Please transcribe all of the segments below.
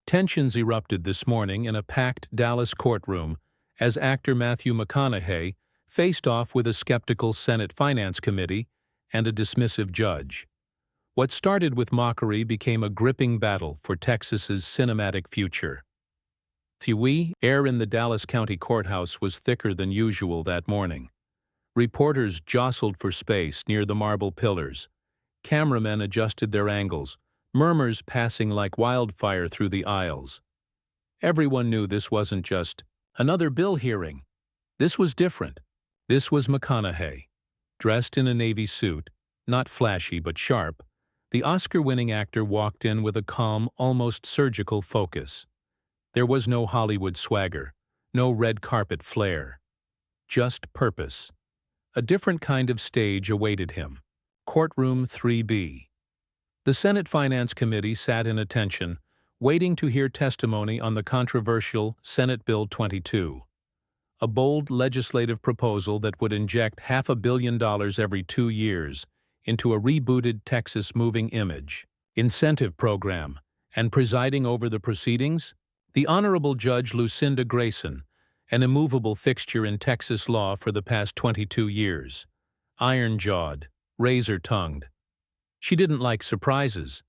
Tensions erupted this morning in a packed Dallas courtroom as actor Matthew McConaughey faced off with a skeptical Senate Finance Committee and a dismissive judge. What started with mockery became a gripping battle for Texas's cinematic future. The air in the Dallas County Courthouse was thicker than usual that morning. Reporters jostled for space near the marble pillars. Cameramen adjusted their angles, murmurs passing like wildfire through the aisles. Everyone knew this wasn't just another bill hearing. This was different. This was McConaughey. Dressed in a navy suit, not flashy but sharp, the Oscar-winning actor walked in with a calm, almost surgical focus. There was no Hollywood swagger, no red carpet flair. Just purpose. A different kind of stage awaited him. Courtroom 3B. The Senate Finance Committee sat in attention, waiting to hear testimony on the controversial Senate Bill 22, a bold legislative proposal that would inject $500 million every 2 years into a rebooted Texas moving image incentive program, and presiding over the proceedings, the Honorable Judge Lucinda Grayson, an immovable fixture in Texas law for the past 22 years, iron-jawed, razor-tongued. She didn't like surprises,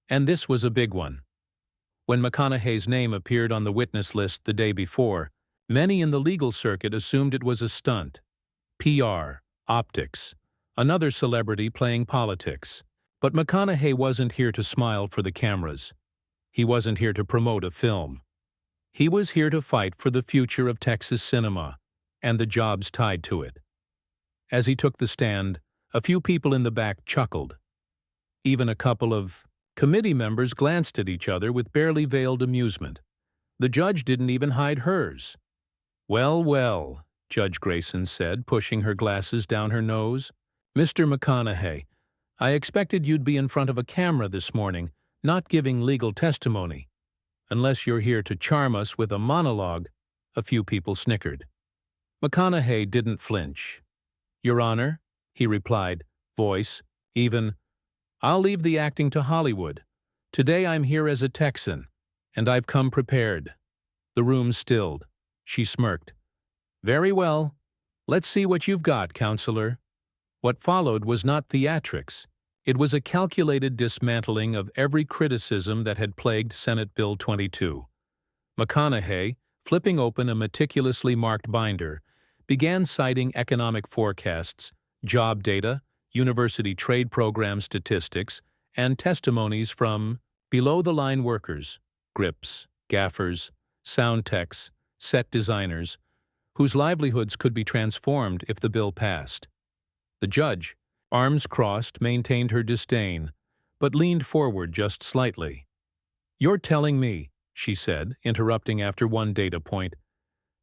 and this was a big one. When McConaughey's name appeared on the witness list the day before, many in the legal circuit assumed it was a stunt. PR, optics, another celebrity playing politics. But McConaughey wasn't here to smile for the cameras. He wasn't here to promote a film. He was here to fight for the future of Texas cinema and the jobs tied to it. As he took the stand, a few people in the back chuckled. Even a couple of committee members glanced at each other with barely veiled amusement. The judge didn't even hide hers. "Well, well," Judge Grayson said, pushing her glasses down her nose. "Mr. McConaughey, I expected you'd be in front of a camera this morning, not giving legal testimony. Unless you're here to charm us with a monologue." A few people snickered. McConaughey didn't flinch. "Your Honor," he replied, voice even, "I'll leave the acting to Hollywood. Today I'm here as a Texan, and I've come prepared." The room stilled. She smirked. "Very well. Let's see what you've got, counselor." What followed was not theatrics. It was a calculated dismantling of every criticism that had plagued Senate Bill 22. McConaughey, flipping open a meticulously marked binder, began citing economic forecasts, job data, university trade program statistics, and testimonies from below-the-line workers, grips, gaffers, sound techs, set designers, whose livelihoods could be transformed if the bill passed. The judge, arms crossed, maintained her disdain, but leaned forward just slightly. "You're telling me," she said, interrupting after one data point,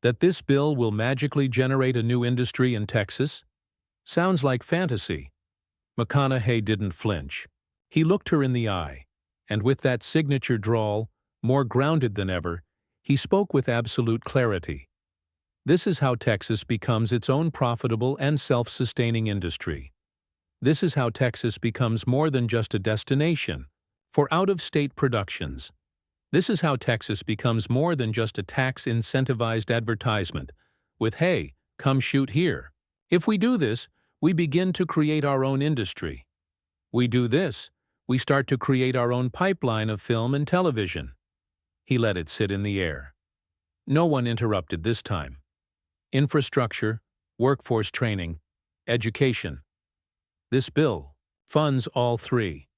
"that this bill will magically generate a new industry in Texas? Sounds like fantasy." McConaughey didn't flinch. He looked her in the eye, and with that signature drawl, more grounded than ever, he spoke with absolute clarity. "This is how Texas becomes its own profitable and self-sustaining industry. This is how Texas becomes more than just a destination for out-of-state productions. This is how Texas becomes more than just a tax-incentivized advertisement with, 'Hey, come shoot here.' If we do this, we begin to create our own industry. We do this, we start to create our own pipeline of film and television." He let it sit in the air. No one interrupted this time. Infrastructure, workforce training, education. This bill funds all three.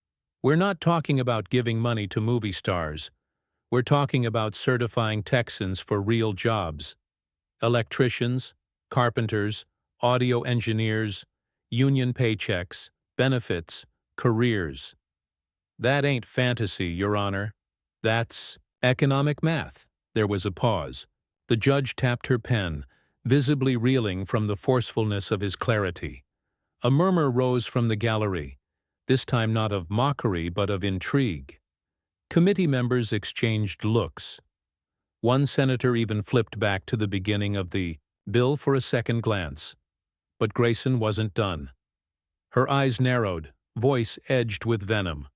We're not talking about giving money to movie stars. We're talking about certifying Texans for real jobs. Electricians, carpenters, audio engineers, union paychecks, benefits, careers. That ain't fantasy, Your Honor. That's economic math." There was a pause. The judge tapped her pen, visibly reeling from the forcefulness of his clarity. A murmur rose from the gallery, this time not of mockery but of intrigue. Committee members exchanged looks. One senator even flipped back to the beginning of the bill for a second glance. But Grayson wasn't done. Her eyes narrowed, voice edged with venom.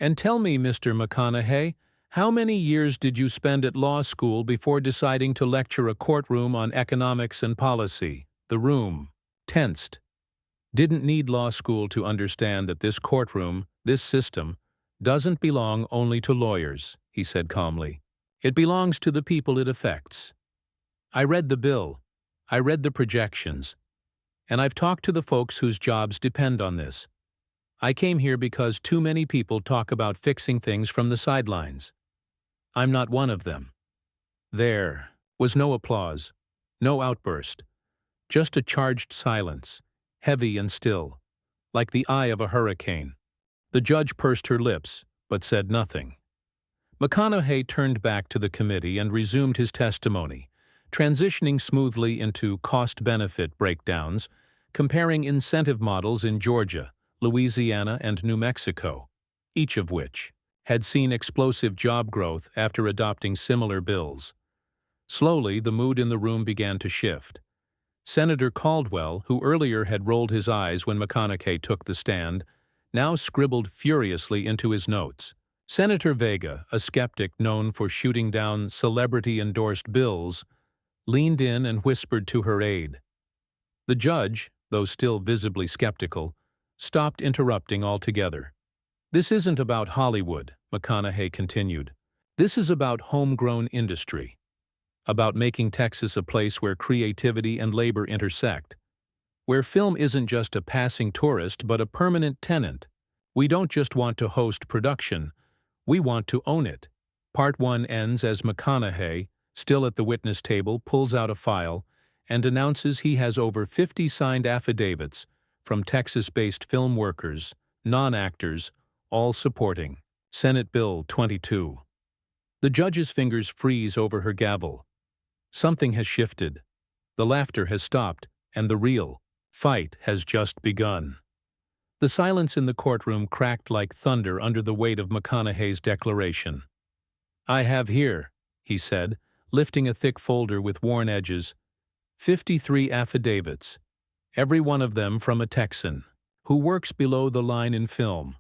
"And tell me, Mr. McConaughey, How many years did you spend at law school before deciding to lecture a courtroom on economics and policy? The room tensed. Didn't need law school to understand that this courtroom, this system, doesn't belong only to lawyers, he said calmly. It belongs to the people it affects. I read the bill. I read the projections. And I've talked to the folks whose jobs depend on this. I came here because too many people talk about fixing things from the sidelines. I'm not one of them. There was no applause, no outburst, just a charged silence, heavy and still, like the eye of a hurricane. The judge pursed her lips, but said nothing. McConaughey turned back to the committee and resumed his testimony, transitioning smoothly into cost-benefit breakdowns, comparing incentive models in Georgia, Louisiana, and New Mexico, each of which had seen explosive job growth after adopting similar bills. Slowly, the mood in the room began to shift. Senator Caldwell, who earlier had rolled his eyes when McConaughey took the stand, now scribbled furiously into his notes. Senator Vega, a skeptic known for shooting down celebrity-endorsed bills, leaned in and whispered to her aide. The judge, though still visibly skeptical, stopped interrupting altogether. This isn't about Hollywood, McConaughey continued. This is about homegrown industry. About making Texas a place where creativity and labor intersect. Where film isn't just a passing tourist but a permanent tenant. We don't just want to host production, we want to own it. Part 1 ends as McConaughey, still at the witness table, pulls out a file and announces he has over 50 signed affidavits from Texas-based film workers, non-actors, all supporting Senate Bill 22. The judge's fingers freeze over her gavel. Something has shifted. The laughter has stopped, and the real fight has just begun. The silence in the courtroom cracked like thunder under the weight of McConaughey's declaration. I have here, he said, lifting a thick folder with worn edges, 53 affidavits, every one of them from a Texan, who works below the line in film.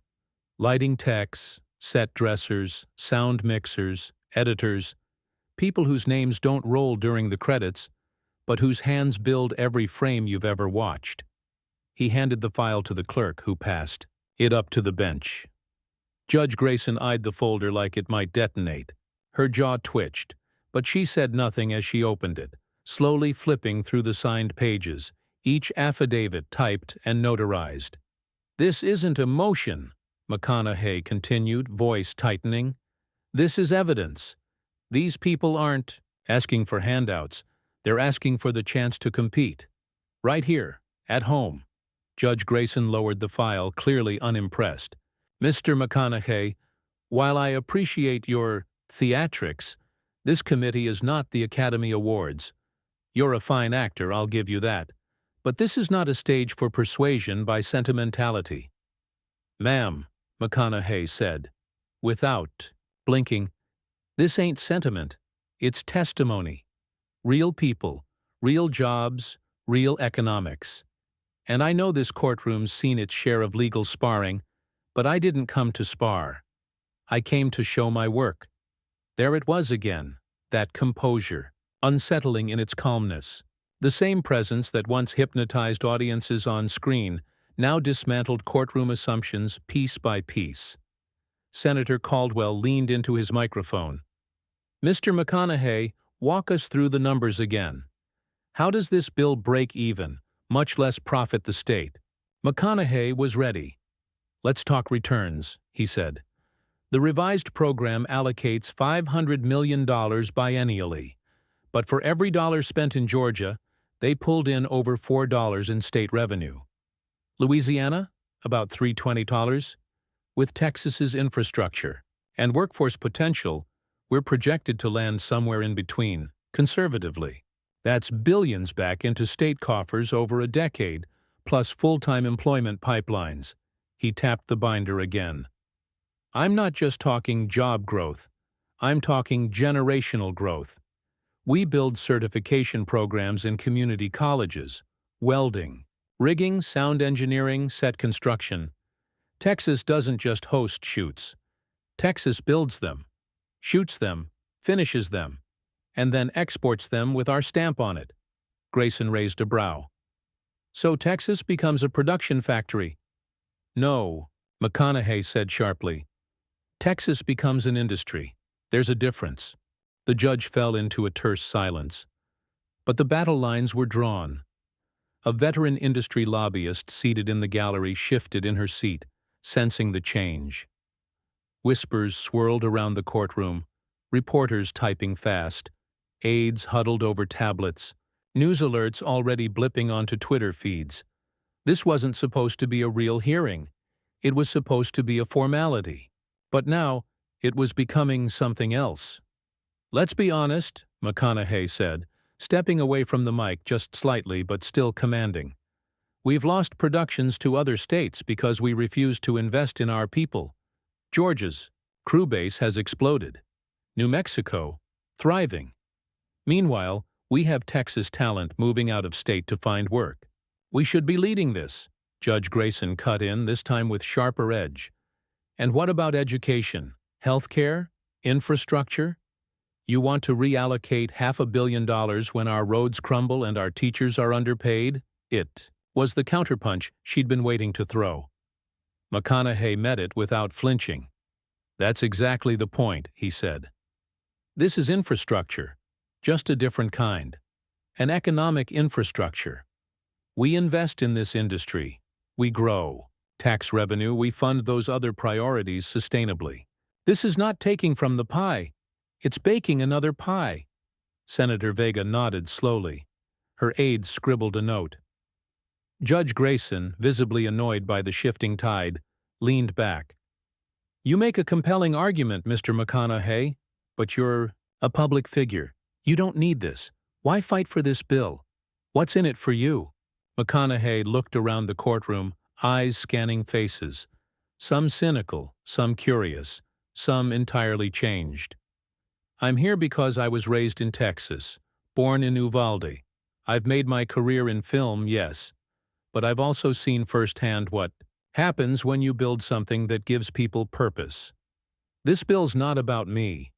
Lighting techs, set dressers, sound mixers, editors, people whose names don't roll during the credits, but whose hands build every frame you've ever watched. He handed the file to the clerk, who passed it up to the bench. Judge Grayson eyed the folder like it might detonate. Her jaw twitched, but she said nothing as she opened it, slowly flipping through the signed pages, each affidavit typed and notarized. This isn't a motion, McConaughey continued, voice tightening. This is evidence. These people aren't asking for handouts. They're asking for the chance to compete. Right here, at home. Judge Grayson lowered the file, clearly unimpressed. Mr. McConaughey, while I appreciate your theatrics, this committee is not the Academy Awards. You're a fine actor, I'll give you that. But this is not a stage for persuasion by sentimentality. Ma'am, McConaughey said, without blinking, this ain't sentiment, it's testimony. Real people, real jobs, real economics. And I know this courtroom's seen its share of legal sparring, but I didn't come to spar. I came to show my work. There it was again, that composure, unsettling in its calmness. The same presence that once hypnotized audiences on screen now dismantled courtroom assumptions piece by piece. Senator Caldwell leaned into his microphone. Mr. McConaughey, walk us through the numbers again. How does this bill break even, much less profit the state? McConaughey was ready. Let's talk returns, he said. The revised program allocates $500 million biennially, but for every dollar spent in Georgia, they pulled in over $4 in state revenue. Louisiana, about $320. With Texas's infrastructure and workforce potential, we're projected to land somewhere in between, conservatively. That's billions back into state coffers over a decade, plus full-time employment pipelines. He tapped the binder again. I'm not just talking job growth. I'm talking generational growth. We build certification programs in community colleges, welding, rigging, sound engineering, set construction. Texas doesn't just host shoots. Texas builds them. shoots them, finishes them, and then exports them with our stamp on it. Grayson raised a brow. So Texas becomes a production factory? No, McConaughey said sharply. Texas becomes an industry. There's a difference. The judge fell into a terse silence. But the battle lines were drawn. A veteran industry lobbyist seated in the gallery shifted in her seat, sensing the change. Whispers swirled around the courtroom, reporters typing fast, aides huddled over tablets, news alerts already blipping onto Twitter feeds. This wasn't supposed to be a real hearing. It was supposed to be a formality. But now, it was becoming something else. Let's be honest, McConaughey said, stepping away from the mic just slightly but still commanding. We've lost productions to other states because we refuse to invest in our people. Georgia's crew base has exploded. New Mexico, thriving. Meanwhile, we have Texas talent moving out of state to find work. We should be leading this, Judge Grayson cut in, this time with sharper edge. And what about education, healthcare, infrastructure? You want to reallocate $500 million when our roads crumble and our teachers are underpaid? It was the counterpunch she'd been waiting to throw. McConaughey met it without flinching. That's exactly the point, he said. This is infrastructure, just a different kind. An economic infrastructure. We invest in this industry. We grow. Tax revenue, we fund those other priorities sustainably. This is not taking from the pie. It's baking another pie. Senator Vega nodded slowly. Her aide scribbled a note. Judge Grayson, visibly annoyed by the shifting tide, leaned back. You make a compelling argument, Mr. McConaughey, but you're a public figure. You don't need this. Why fight for this bill? What's in it for you? McConaughey looked around the courtroom, eyes scanning faces. Some cynical, some curious, some entirely changed. I'm here because I was raised in Texas, born in Uvalde. I've made my career in film, yes, but I've also seen firsthand what happens when you build something that gives people purpose. This bill's not about me.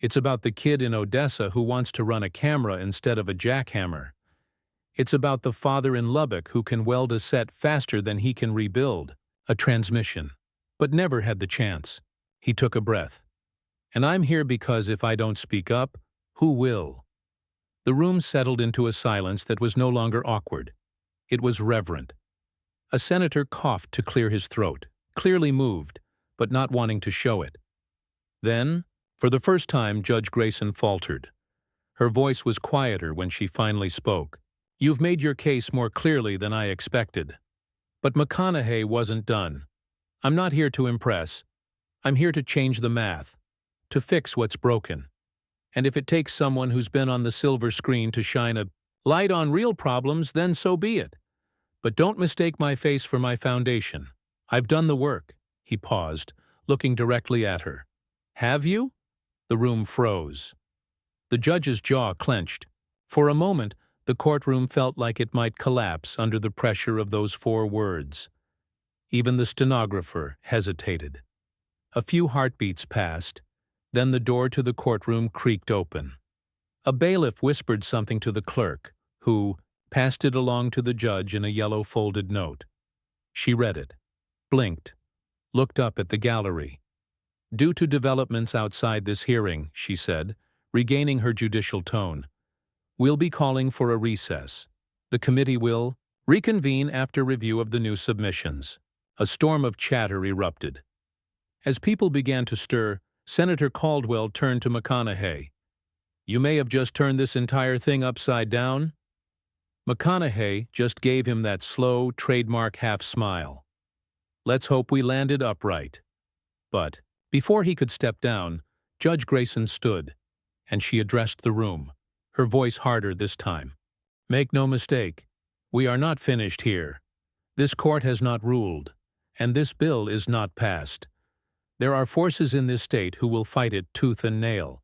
It's about the kid in Odessa who wants to run a camera instead of a jackhammer. It's about the father in Lubbock who can weld a set faster than he can rebuild a transmission, but never had the chance. He took a breath. And I'm here because if I don't speak up, who will? The room settled into a silence that was no longer awkward. It was reverent. A senator coughed to clear his throat, clearly moved, but not wanting to show it. Then, for the first time, Judge Grayson faltered. Her voice was quieter when she finally spoke. You've made your case more clearly than I expected. But McConaughey wasn't done. I'm not here to impress. I'm here to change the math, to fix what's broken. And if it takes someone who's been on the silver screen to shine a light on real problems, then so be it. But don't mistake my face for my foundation. I've done the work. He paused, looking directly at her. Have you? The room froze. The judge's jaw clenched. For a moment, the courtroom felt like it might collapse under the pressure of those 4 words. Even the stenographer hesitated. A few heartbeats passed, then the door to the courtroom creaked open. A bailiff whispered something to the clerk, who passed it along to the judge in a yellow folded note. She read it, blinked, looked up at the gallery. Due to developments outside this hearing, she said, regaining her judicial tone, we'll be calling for a recess. The committee will reconvene after review of the new submissions. A storm of chatter erupted. As people began to stir, Senator Caldwell turned to McConaughey. You may have just turned this entire thing upside down. McConaughey just gave him that slow, trademark half-smile. Let's hope we landed upright. But, before he could step down, Judge Grayson stood, and she addressed the room, her voice harder this time. Make no mistake, we are not finished here. This court has not ruled, and this bill is not passed. There are forces in this state who will fight it tooth and nail,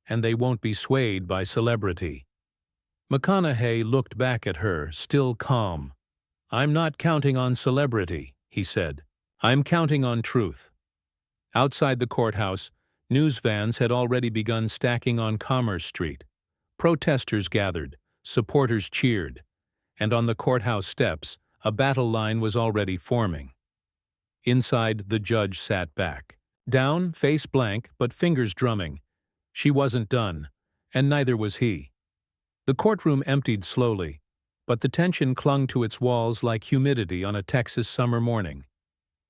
and they won't be swayed by celebrity. McConaughey looked back at her, still calm. I'm not counting on celebrity, he said. I'm counting on truth. Outside the courthouse, News vans had already begun stacking on Commerce Street. Protesters gathered, supporters cheered, and on the courthouse steps, a battle line was already forming. Inside, the judge sat back. Down, face blank, but fingers drumming. She wasn't done, and neither was he. The courtroom emptied slowly, but the tension clung to its walls like humidity on a Texas summer morning.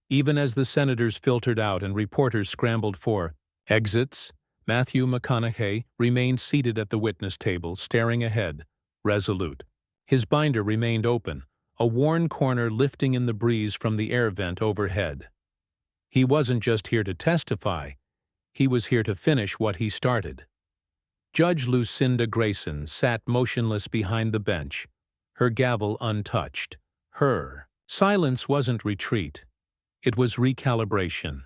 Even as the senators filtered out and reporters scrambled for exits, Matthew McConaughey remained seated at the witness table, staring ahead, resolute. His binder remained open, a worn corner lifting in the breeze from the air vent overhead. He wasn't just here to testify, he was here to finish what he started. Judge Lucinda Grayson sat motionless behind the bench, her gavel untouched. Her silence wasn't retreat, it was recalibration.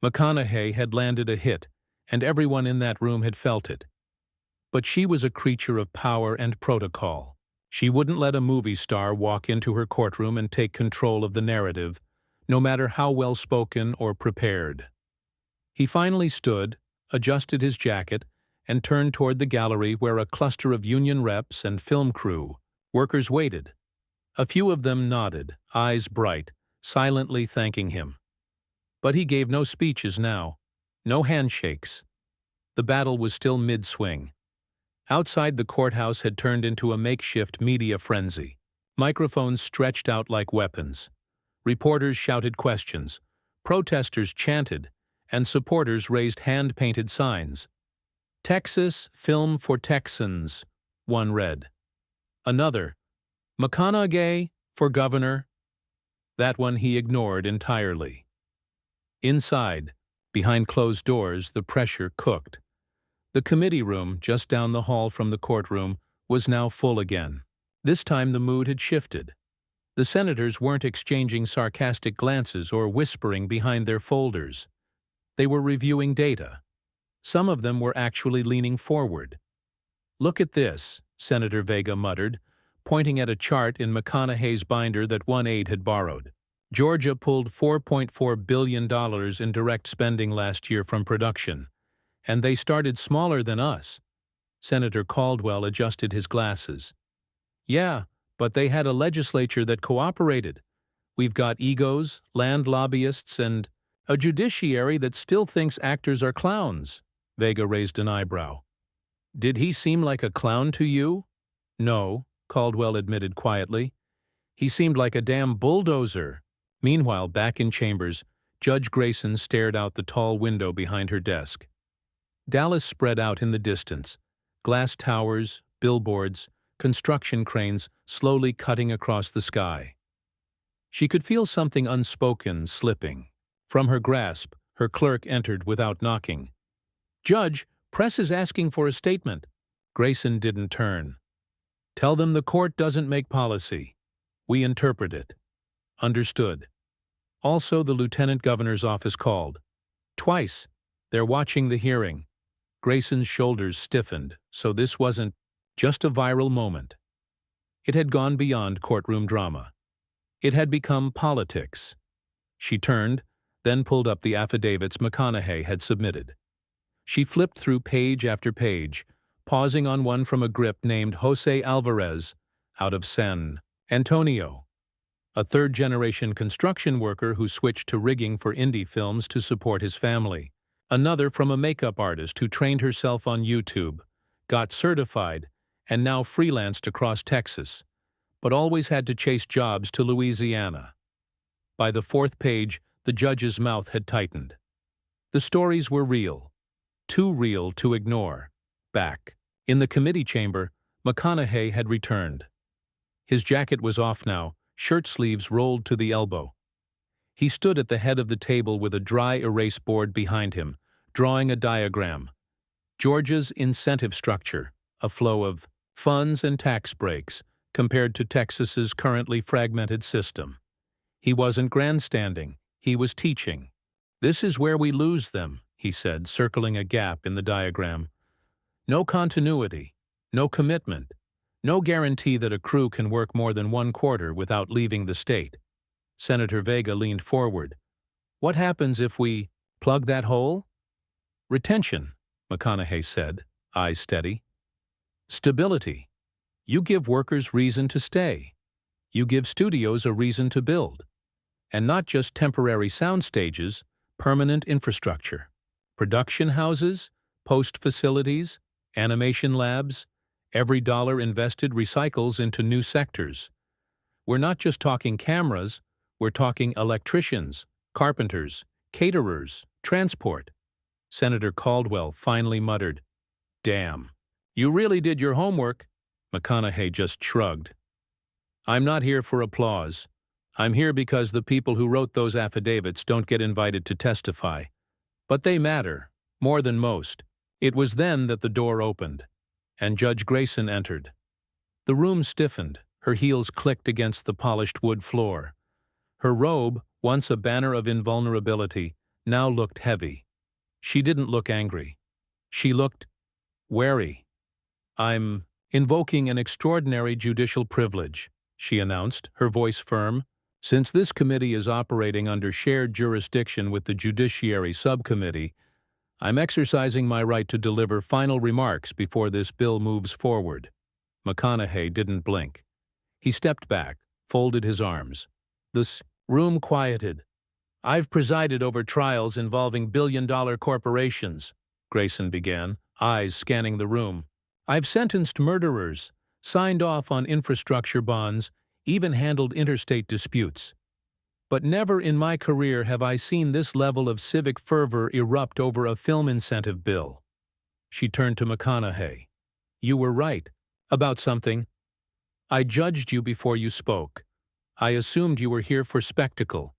McConaughey had landed a hit, and everyone in that room had felt it. But she was a creature of power and protocol. She wouldn't let a movie star walk into her courtroom and take control of the narrative, no matter how well-spoken or prepared. He finally stood, adjusted his jacket, and turned toward the gallery where a cluster of union reps and film crew workers waited. A few of them nodded, eyes bright, silently thanking him. But he gave no speeches now, no handshakes. The battle was still mid-swing. Outside, the courthouse had turned into a makeshift media frenzy. Microphones stretched out like weapons. Reporters shouted questions, protesters chanted, and supporters raised hand-painted signs. "Texas, film for Texans," one read. Another, "McConaughey for governor." That one he ignored entirely. Inside, behind closed doors, the pressure cooked. The committee room, just down the hall from the courtroom, was now full again. This time the mood had shifted. The senators weren't exchanging sarcastic glances or whispering behind their folders. They were reviewing data. Some of them were actually leaning forward. "Look at this," Senator Vega muttered, pointing at a chart in McConaughey's binder that one aide had borrowed. Georgia pulled $4.4 billion in direct spending last year from production, and they started smaller than us. Senator Caldwell adjusted his glasses. "Yeah, but they had a legislature that cooperated. We've got egos, land lobbyists, and a judiciary that still thinks actors are clowns." Vega raised an eyebrow. "Did he seem like a clown to you?" "No," Caldwell admitted quietly. "He seemed like a damn bulldozer." Meanwhile, back in chambers, Judge Grayson stared out the tall window behind her desk. Dallas spread out in the distance, glass towers, billboards, construction cranes slowly cutting across the sky. She could feel something unspoken slipping. From her grasp, her clerk entered without knocking. "Judge, press is asking for a statement." Grayson didn't turn. "Tell them the court doesn't make policy. We interpret it." "Understood." Also, the lieutenant governor's office called. "Twice. They're watching the hearing." Grayson's shoulders stiffened, so this wasn't just a viral moment. It had gone beyond courtroom drama. It had become politics. She turned, then pulled up the affidavits McConaughey had submitted. She flipped through page after page, pausing on one from a grip named Jose Alvarez, out of San Antonio, a third-generation construction worker who switched to rigging for indie films to support his family. Another from a makeup artist who trained herself on YouTube, got certified, and now freelanced across Texas, but always had to chase jobs to Louisiana. By the fourth page, the judge's mouth had tightened. The stories were real. Too real to ignore. Back in the committee chamber, McConaughey had returned. His jacket was off now, shirt sleeves rolled to the elbow. He stood at the head of the table with a dry erase board behind him, drawing a diagram. Georgia's incentive structure, a flow of funds and tax breaks, compared to Texas's currently fragmented system. He wasn't grandstanding, he was teaching. "This is where we lose them," he said, circling a gap in the diagram. "No continuity, no commitment, no guarantee that a crew can work more than one quarter without leaving the state." Senator Vega leaned forward. "What happens if we plug that hole?" Retention, McConaughey said, eyes steady. Stability. You give workers reason to stay. You give studios a reason to build. And not just temporary sound stages, permanent infrastructure. Production houses, post facilities, animation labs, every dollar invested recycles into new sectors. We're not just talking cameras, we're talking electricians, carpenters, caterers, transport. Senator Caldwell finally muttered, "Damn. You really did your homework." McConaughey just shrugged. "I'm not here for applause. I'm here because the people who wrote those affidavits don't get invited to testify. But they matter, more than most." It was then that the door opened, and Judge Grayson entered. The room stiffened, her heels clicked against the polished wood floor. Her robe, once a banner of invulnerability, now looked heavy. She didn't look angry. She looked wary. "I'm invoking an extraordinary judicial privilege," she announced, her voice firm. "Since this committee is operating under shared jurisdiction with the Judiciary Subcommittee, I'm exercising my right to deliver final remarks before this bill moves forward." McConaughey didn't blink. He stepped back, folded his arms. The room quieted. "I've presided over trials involving billion-dollar corporations," Grayson began, eyes scanning the room. "I've sentenced murderers, signed off on infrastructure bonds, even handled interstate disputes. But never in my career have I seen this level of civic fervor erupt over a film incentive bill." She turned to McConaughey. "You were right. About something. I judged you before you spoke. I assumed you were here for spectacle."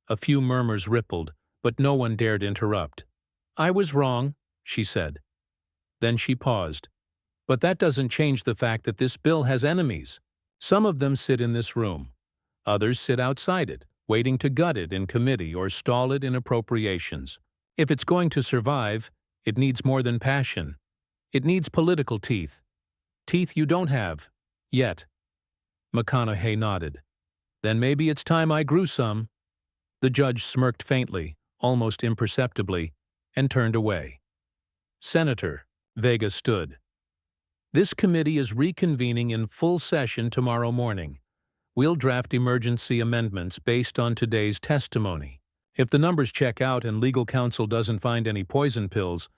A few murmurs rippled, but no one dared interrupt. "I was wrong," she said. Then she paused. "But that doesn't change the fact that this bill has enemies. Some of them sit in this room. Others sit outside it, waiting to gut it in committee or stall it in appropriations. If it's going to survive, it needs more than passion. It needs political teeth. Teeth you don't have. Yet." McConaughey nodded. "Then maybe it's time I grew some." The judge smirked faintly, almost imperceptibly, and turned away. "Senator," Vega stood. "This committee is reconvening in full session tomorrow morning. We'll draft emergency amendments based on today's testimony. If the numbers check out and legal counsel doesn't find any poison pills,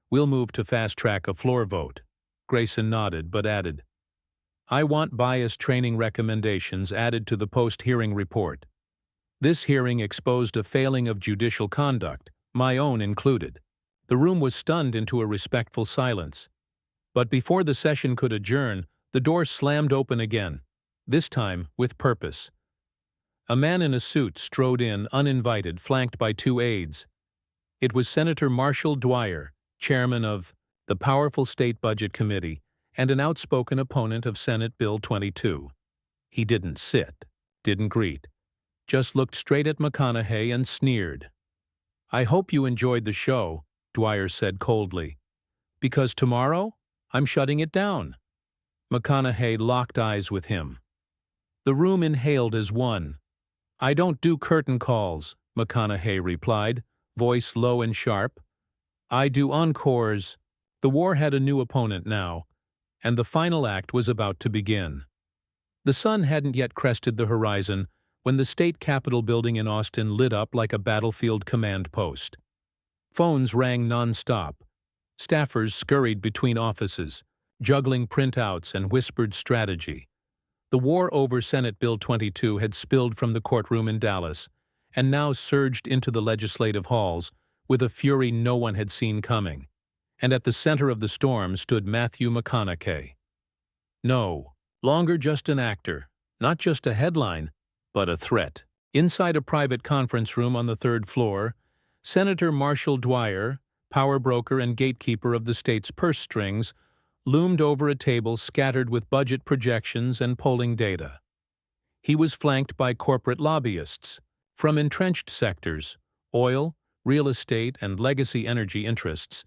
we'll move to fast-track a floor vote." Grayson nodded, but added, "I want bias training recommendations added to the post-hearing report. This hearing exposed a failing of judicial conduct, my own included." The room was stunned into a respectful silence. But before the session could adjourn, the door slammed open again, this time with purpose. A man in a suit strode in uninvited, flanked by two aides. It was Senator Marshall Dwyer, chairman of the powerful State Budget Committee and an outspoken opponent of Senate Bill 22. He didn't sit, didn't greet, just looked straight at McConaughey and sneered. "I hope you enjoyed the show," Dwyer said coldly. "Because tomorrow, I'm shutting it down." McConaughey locked eyes with him. The room inhaled as one. "I don't do curtain calls," McConaughey replied, voice low and sharp. "I do encores." The war had a new opponent now, and the final act was about to begin. The sun hadn't yet crested the horizon when the state capitol building in Austin lit up like a battlefield command post. Phones rang nonstop. Staffers scurried between offices, juggling printouts and whispered strategy. The war over Senate Bill 22 had spilled from the courtroom in Dallas, and now surged into the legislative halls with a fury no one had seen coming. And at the center of the storm stood Matthew McConaughey. No longer just an actor, not just a headline, but a threat. Inside a private conference room on the third floor, Senator Marshall Dwyer, power broker and gatekeeper of the state's purse strings, loomed over a table scattered with budget projections and polling data. He was flanked by corporate lobbyists from entrenched sectors, oil, real estate, and legacy energy interests,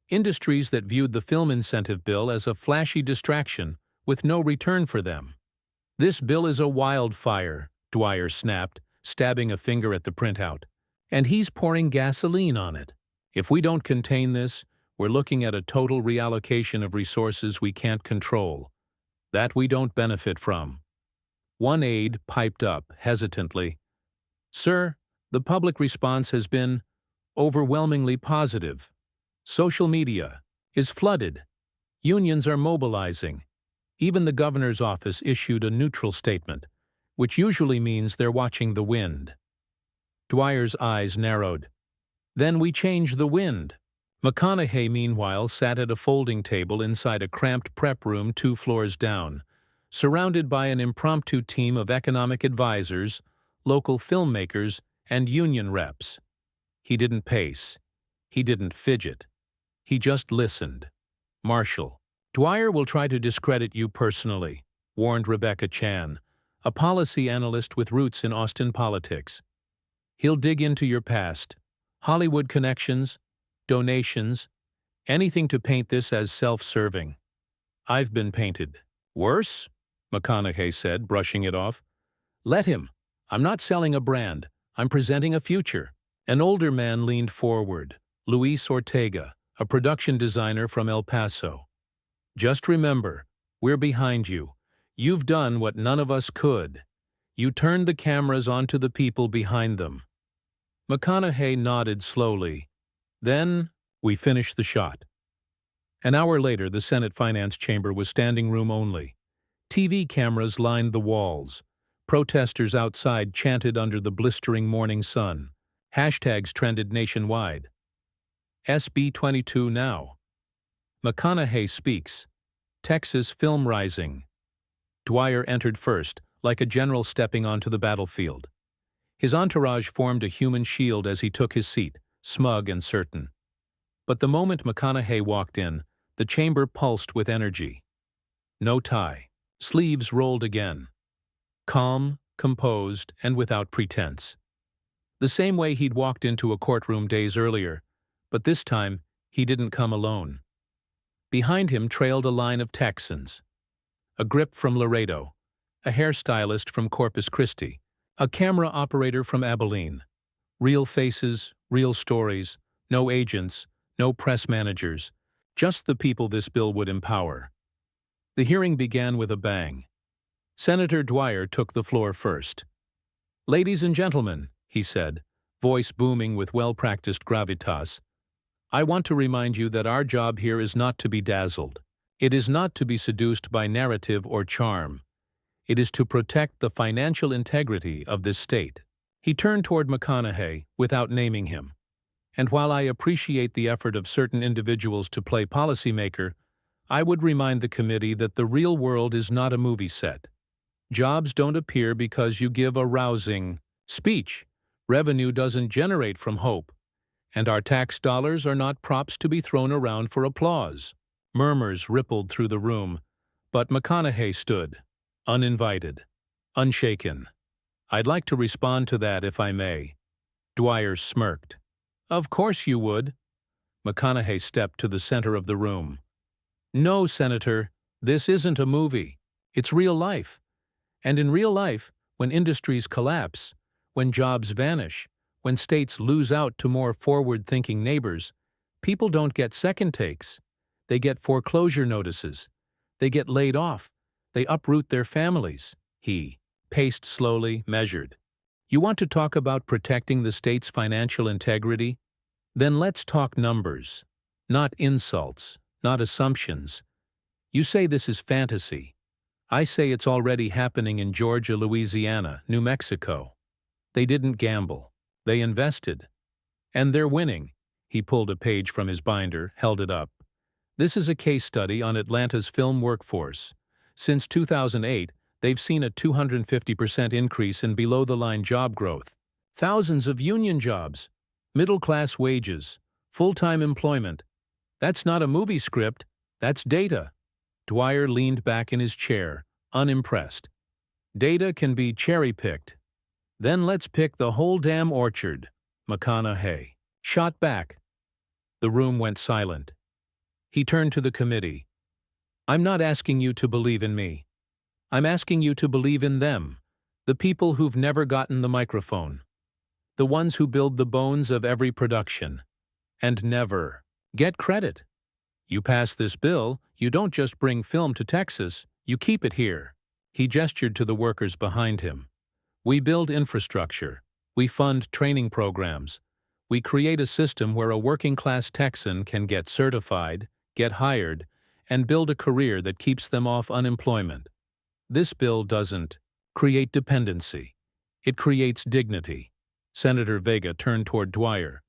industries that viewed the film incentive bill as a flashy distraction with no return for them. "This bill is a wildfire," Dwyer snapped, stabbing a finger at the printout, "and he's pouring gasoline on it." If we don't contain this, we're looking at a total reallocation of resources we can't control, that we don't benefit from. One aide piped up, hesitantly, "Sir, the public response has been overwhelmingly positive. Social media is flooded. Unions are mobilizing. Even the governor's office issued a neutral statement, which usually means they're watching the wind." Dwyer's eyes narrowed. "Then we change the wind." McConaughey, meanwhile, sat at a folding table inside a cramped prep room 2 floors down, surrounded by an impromptu team of economic advisors, local filmmakers, and union reps. He didn't pace. He didn't fidget. He just listened. "Marshall, Dwyer will try to discredit you personally," warned Rebecca Chan, a policy analyst with roots in Austin politics. "He'll dig into your past, Hollywood connections, donations, anything to paint this as self-serving. I've been painted. Worse?" McConaughey said, brushing it off. "Let him. I'm not selling a brand. I'm presenting a future." An older man leaned forward, Luis Ortega, a production designer from El Paso. "Just remember, we're behind you. You've done what none of us could. You turned the cameras onto the people behind them." McConaughey nodded slowly. "Then we finished the shot." An hour later, the Senate Finance Chamber was standing room only. TV cameras lined the walls. Protesters outside chanted under the blistering morning sun. Hashtags trended nationwide. "SB 22 now." McConaughey speaks. "Texas film rising." Dwyer entered first, like a general stepping onto the battlefield. His entourage formed a human shield as he took his seat, smug and certain. But the moment McConaughey walked in, the chamber pulsed with energy. No tie. Sleeves rolled again. Calm, composed, and without pretense. The same way he'd walked into a courtroom days earlier, but this time he didn't come alone. Behind him trailed a line of Texans. A grip from Laredo, a hairstylist from Corpus Christi, a camera operator from Abilene. Real faces, real stories, no agents, no press managers, just the people this bill would empower. The hearing began with a bang. Senator Dwyer took the floor first. "Ladies and gentlemen," he said, voice booming with well-practiced gravitas, "I want to remind you that our job here is not to be dazzled. It is not to be seduced by narrative or charm. It is to protect the financial integrity of this state." He turned toward McConaughey without naming him. "And while I appreciate the effort of certain individuals to play policymaker, I would remind the committee that the real world is not a movie set. Jobs don't appear because you give a rousing speech. Revenue doesn't generate from hope. And our tax dollars are not props to be thrown around for applause." Murmurs rippled through the room, but McConaughey stood, uninvited, unshaken. "I'd like to respond to that if I may." Dwyer smirked. "Of course you would." McConaughey stepped to the center of the room. "No, Senator, this isn't a movie. It's real life. And in real life, when industries collapse, when jobs vanish, when states lose out to more forward-thinking neighbors, people don't get second takes. They get foreclosure notices. They get laid off. They uproot their families." He paced slowly, measured. "You want to talk about protecting the state's financial integrity? Then let's talk numbers. Not insults, not assumptions. You say this is fantasy. I say it's already happening in Georgia, Louisiana, New Mexico. They didn't gamble. They invested. And they're winning." He pulled a page from his binder, held it up. "This is a case study on Atlanta's film workforce. Since 2008, they've seen a 250% increase in below-the-line job growth. Thousands of union jobs, middle-class wages, full-time employment. That's not a movie script, that's data." Dwyer leaned back in his chair, unimpressed. "Data can be cherry-picked. Then let's pick the whole damn orchard." McConaughey shot back. The room went silent. He turned to the committee. "I'm not asking you to believe in me. I'm asking you to believe in them, the people who've never gotten the microphone, the ones who build the bones of every production. And never get credit. You pass this bill, you don't just bring film to Texas, you keep it here. He gestured to the workers behind him. We build infrastructure. We fund training programs. We create a system where a working-class Texan can get certified, get hired, and build a career that keeps them off unemployment. This bill doesn't create dependency. It creates dignity. Senator Vega turned toward Dwyer.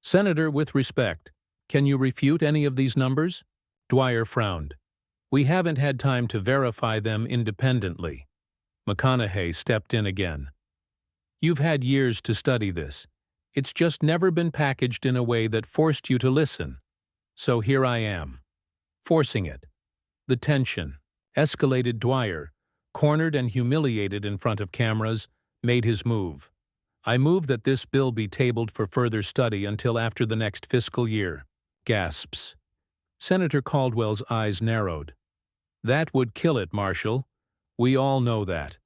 Senator, with respect, can you refute any of these numbers? Dwyer frowned. We haven't had time to verify them independently. McConaughey stepped in again. You've had years to study this. It's just never been packaged in a way that forced you to listen. So here I am. Forcing it. The tension. Escalated. Dwyer, cornered and humiliated in front of cameras, made his move. I move that this bill be tabled for further study until after the next fiscal year. Gasps. Senator Caldwell's eyes narrowed. That would kill it, Marshall. We all know that.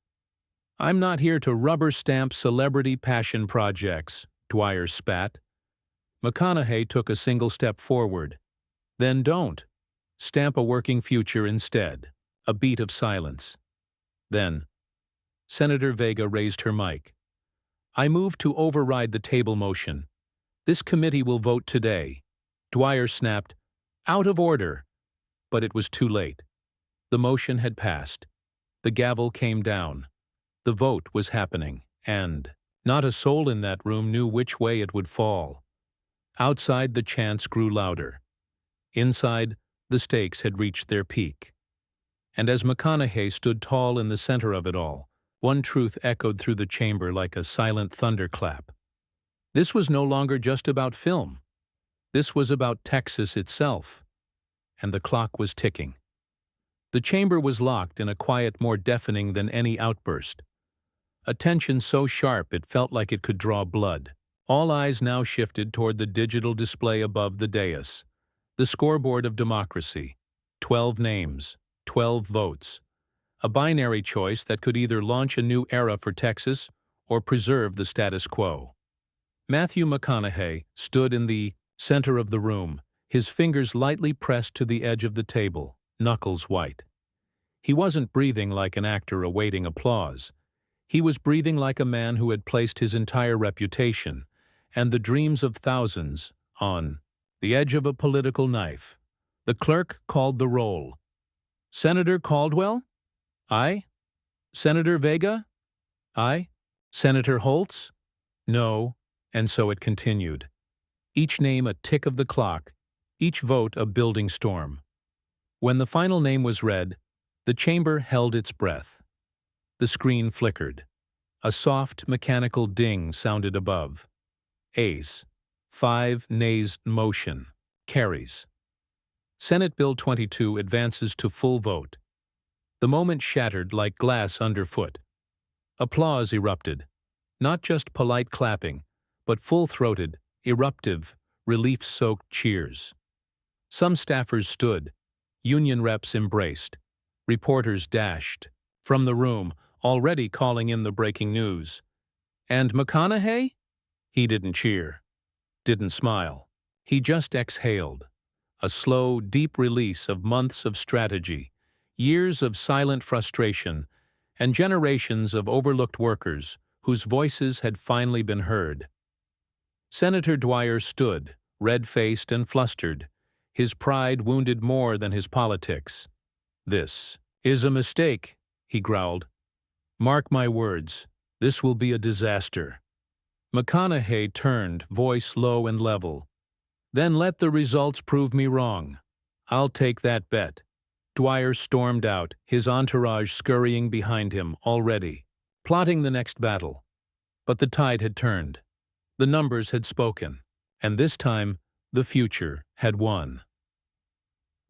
I'm not here to rubber stamp celebrity passion projects, Dwyer spat. McConaughey took a single step forward. Then don't. Stamp a working future instead. A beat of silence. Then, Senator Vega raised her mic. I move to override the table motion. This committee will vote today. Dwyer snapped, out of order. But it was too late. The motion had passed. The gavel came down. The vote was happening, and not a soul in that room knew which way it would fall. Outside, the chants grew louder. Inside, the stakes had reached their peak. And as McConaughey stood tall in the center of it all, one truth echoed through the chamber like a silent thunderclap. This was no longer just about film. This was about Texas itself. And the clock was ticking. The chamber was locked in a quiet more deafening than any outburst. A tension so sharp it felt like it could draw blood. All eyes now shifted toward the digital display above the dais. The scoreboard of democracy. 12 names, 12 votes. A binary choice that could either launch a new era for Texas or preserve the status quo. Matthew McConaughey stood in the center of the room, his fingers lightly pressed to the edge of the table, knuckles white. He wasn't breathing like an actor awaiting applause. He was breathing like a man who had placed his entire reputation and the dreams of thousands on the edge of a political knife. The clerk called the roll. Senator Caldwell? Aye. Senator Vega? Aye. Senator Holtz? No. And so it continued. Each name a tick of the clock, each vote a building storm. When the final name was read, the chamber held its breath. The screen flickered. A soft, mechanical ding sounded above. Ayes. 5 nays motion. Carries. Senate Bill 22 advances to full vote. The moment shattered like glass underfoot. Applause erupted. Not just polite clapping, but full-throated, eruptive, relief-soaked cheers. Some staffers stood. Union reps embraced. Reporters dashed. From the room, already calling in the breaking news. And McConaughey? He didn't cheer. Didn't smile. He just exhaled. A slow, deep release of months of strategy, years of silent frustration, and generations of overlooked workers whose voices had finally been heard. Senator Dwyer stood, red-faced and flustered, his pride wounded more than his politics. This is a mistake, he growled. Mark my words, this will be a disaster. McConaughey turned, voice low and level. Then let the results prove me wrong. I'll take that bet. Dwyer stormed out, his entourage scurrying behind him already, plotting the next battle. But the tide had turned. The numbers had spoken, and this time the future had won.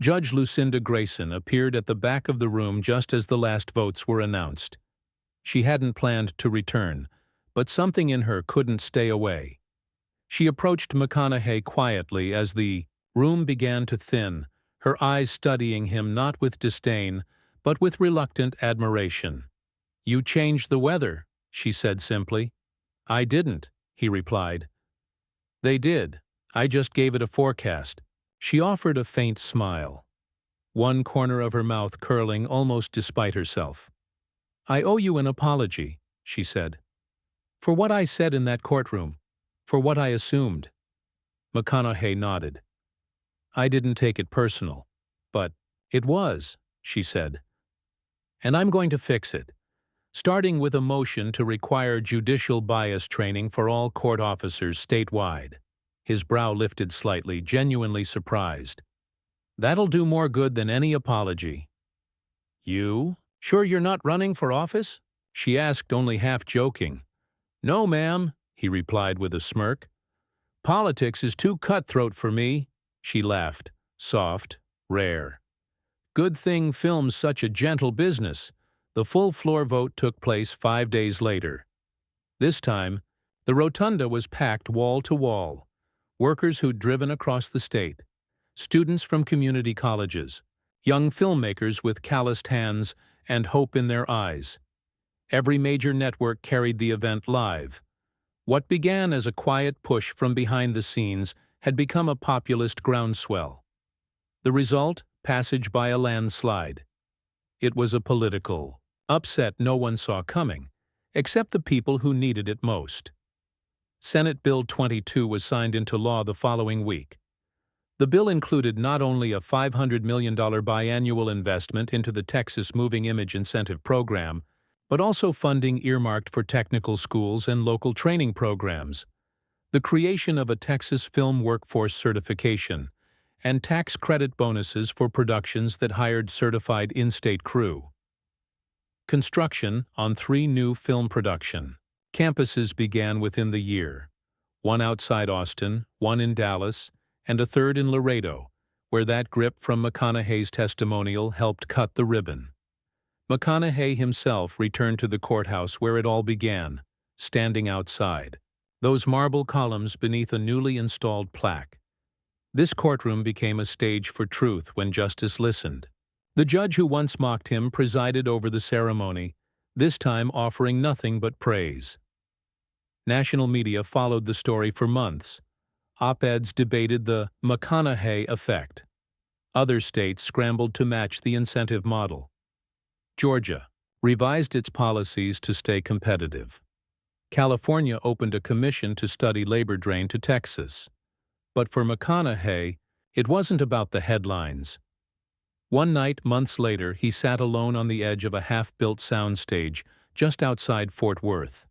Judge Lucinda Grayson appeared at the back of the room just as the last votes were announced. She hadn't planned to return, but something in her couldn't stay away. She approached McConaughey quietly as the room began to thin, her eyes studying him not with disdain, but with reluctant admiration. You changed the weather, she said simply. I didn't, he replied. They did. I just gave it a forecast. She offered a faint smile, one corner of her mouth curling almost despite herself. I owe you an apology, she said. For what I said in that courtroom. For what I assumed. McConaughey nodded. I didn't take it personal. But it was, she said. And I'm going to fix it, starting with a motion to require judicial bias training for all court officers statewide. His brow lifted slightly, genuinely surprised. That'll do more good than any apology. You? Sure you're not running for office? She asked, only half joking. No, ma'am, he replied with a smirk. Politics is too cutthroat for me. She laughed, soft, rare. Good thing film's such a gentle business. The full floor vote took place 5 days later. This time, the rotunda was packed wall to wall. Workers who'd driven across the state, students from community colleges, young filmmakers with calloused hands and hope in their eyes. Every major network carried the event live. What began as a quiet push from behind the scenes had become a populist groundswell. The result? Passage by a landslide. It was a political upset no one saw coming, except the people who needed it most. Senate Bill 22 was signed into law the following week. The bill included not only a $500 million biannual investment into the Texas Moving Image Incentive Program, but also funding earmarked for technical schools and local training programs, the creation of a Texas Film Workforce Certification, and tax credit bonuses for productions that hired certified in-state crew. Construction on 3 new film production campuses began within the year, one outside Austin, one in Dallas, and a third in Laredo, where that grip from McConaughey's testimonial helped cut the ribbon. McConaughey himself returned to the courthouse where it all began, standing outside, those marble columns beneath a newly installed plaque. This courtroom became a stage for truth when justice listened. The judge who once mocked him presided over the ceremony, this time offering nothing but praise. National media followed the story for months. Op-eds debated the McConaughey effect. Other states scrambled to match the incentive model. Georgia revised its policies to stay competitive. California opened a commission to study labor drain to Texas. But for McConaughey, it wasn't about the headlines. One night, months later, he sat alone on the edge of a half-built soundstage just outside Fort Worth.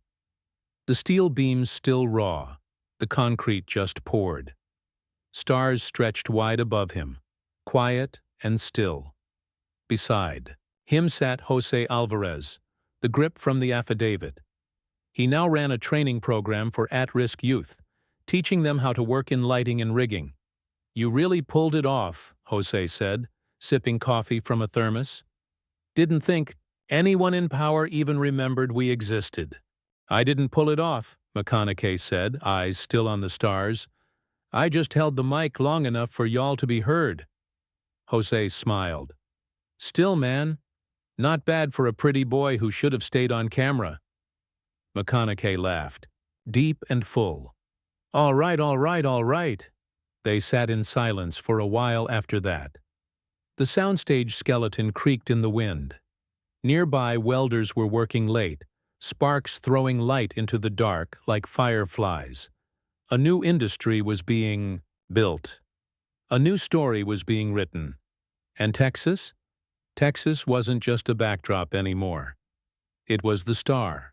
The steel beams still raw, the concrete just poured. Stars stretched wide above him, quiet and still. Beside him sat Jose Alvarez, the grip from the affidavit. He now ran a training program for at-risk youth, teaching them how to work in lighting and rigging. You really pulled it off, Jose said, sipping coffee from a thermos. Didn't think anyone in power even remembered we existed. I didn't pull it off, McConaughey said, eyes still on the stars. I just held the mic long enough for y'all to be heard. Jose smiled. Still, man, not bad for a pretty boy who should have stayed on camera. McConaughey laughed, deep and full. All right, all right, all right. They sat in silence for a while after that. The soundstage skeleton creaked in the wind. Nearby, welders were working late, sparks throwing light into the dark like fireflies. A new industry was being built. A new story was being written. And Texas? Texas wasn't just a backdrop anymore. It was the star.